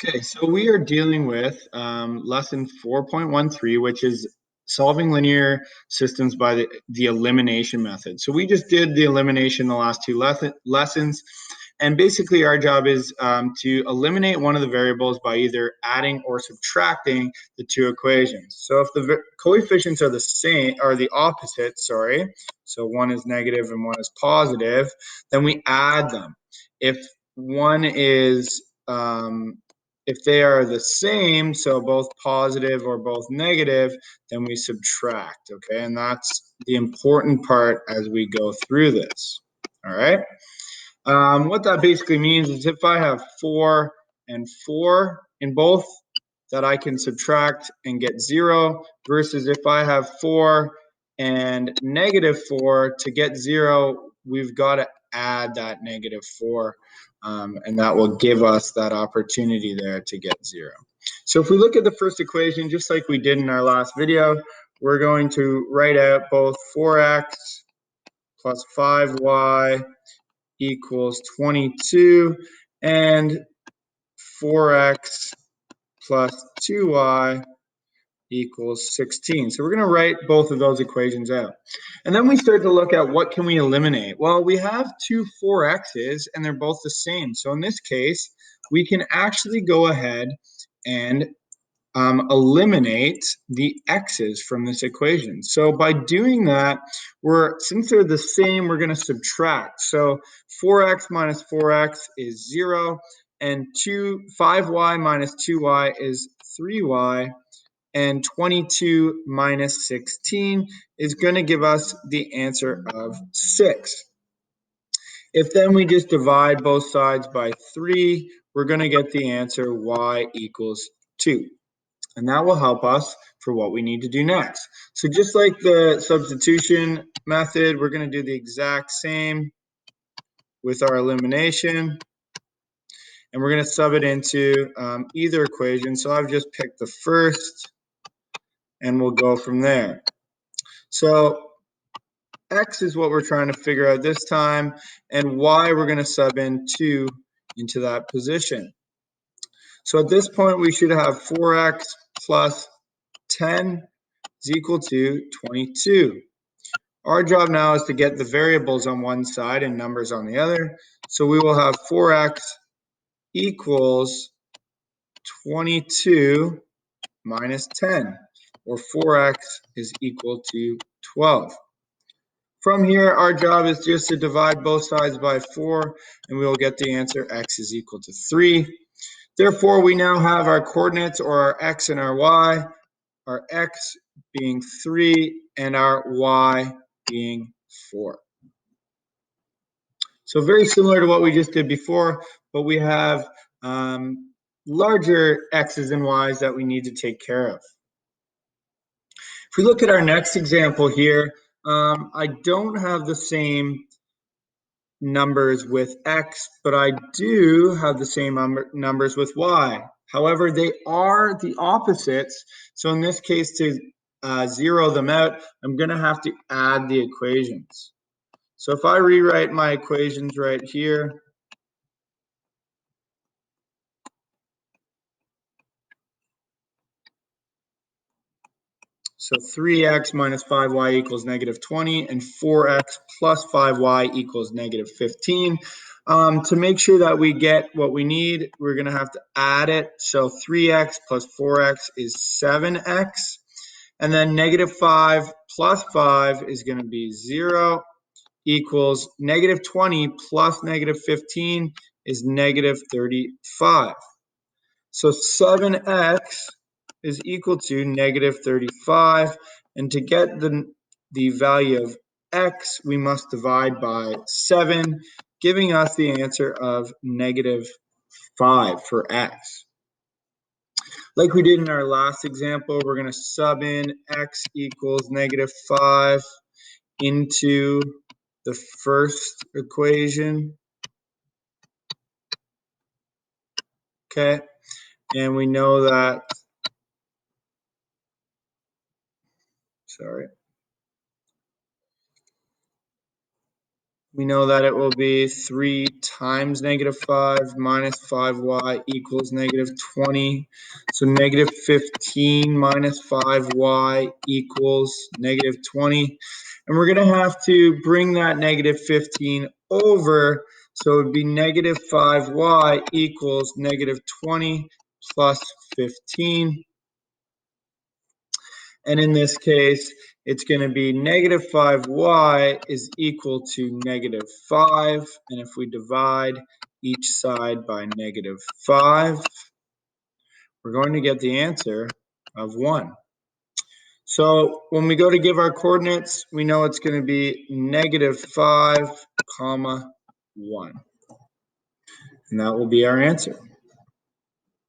Okay, so we are dealing with lesson 4.13, which is solving linear systems by the elimination method. So we just did the elimination the last two lessons, and basically our job is to eliminate one of the variables by either adding or subtracting the two equations. So if the coefficients are the same, or the opposite, sorry, so one is negative and one is positive, then we add them. If one is if they are the same, so both positive or both negative, then we subtract, okay? And that's the important part as we go through this, all right? What that basically means is if I have 4 and 4 in both, that I can subtract and get 0, versus if I have 4 and negative 4, to get 0, we've got to add that negative 4, and that will give us that opportunity there to get 0. So if we look at the first equation, just like we did in our last video, we're going to write out both 4x plus 5y equals 22 and 4x plus 2y equals 16. So we're going to write both of those equations out. And then we start to look at what can we eliminate. Well, we have two 4x's and they're both the same. So in this case, we can actually go ahead and eliminate the x's from this equation. So by doing that, since they're the same, we're going to subtract. So 4x minus 4x is 0, and 5y minus 2y is 3y, and 22 minus 16 is going to give us the answer of 6. If then we just divide both sides by 3, we're going to get the answer y equals 2. And that will help us for what we need to do next. So just like the substitution method, we're going to do the exact same with our elimination. And we're going to sub it into either equation. So I've just picked the first, and we'll go from there. So x is what we're trying to figure out this time, and y we're going to sub in 2 into that position. So at this point, we should have 4x plus 10 is equal to 22. Our job now is to get the variables on one side and numbers on the other. So we will have 4x equals 22 minus 10, or 4x is equal to 12. From here, our job is just to divide both sides by 4, and we will get the answer x is equal to 3. Therefore, we now have our coordinates, or our x and our y, our x being 3 and our y being 4. So very similar to what we just did before, but we have larger x's and y's that we need to take care of. If we look at our next example here, I don't have the same numbers with x, but I do have the same numbers with y. However, they are the opposites. So in this case, to zero them out, I'm going to have to add the equations. So if I rewrite my equations right here, so 3x minus 5y equals negative 20, and 4x plus 5y equals negative 15. To make sure that we get what we need, we're going to have to add it. So 3x plus 4x is 7x. And then negative 5 plus 5 is going to be 0, equals negative 20 plus negative 15 is negative 35. So 7x is equal to negative 35. And to get the value of x, we must divide by 7, giving us the answer of negative 5 for x. Like we did in our last example, we're going to sub in x equals negative 5 into the first equation. Okay, and we know that, we know that it will be 3 times -5 minus 5y equals -20. So -15 minus 5y equals -20. And we're going to have to bring that -15 over. So it would be -5y equals -20 plus 15. And in this case, it's going to be -5y is equal to -5. And if we divide each side by -5, we're going to get the answer of 1. So when we go to give our coordinates, we know it's going to be -5, 1. And that will be our answer.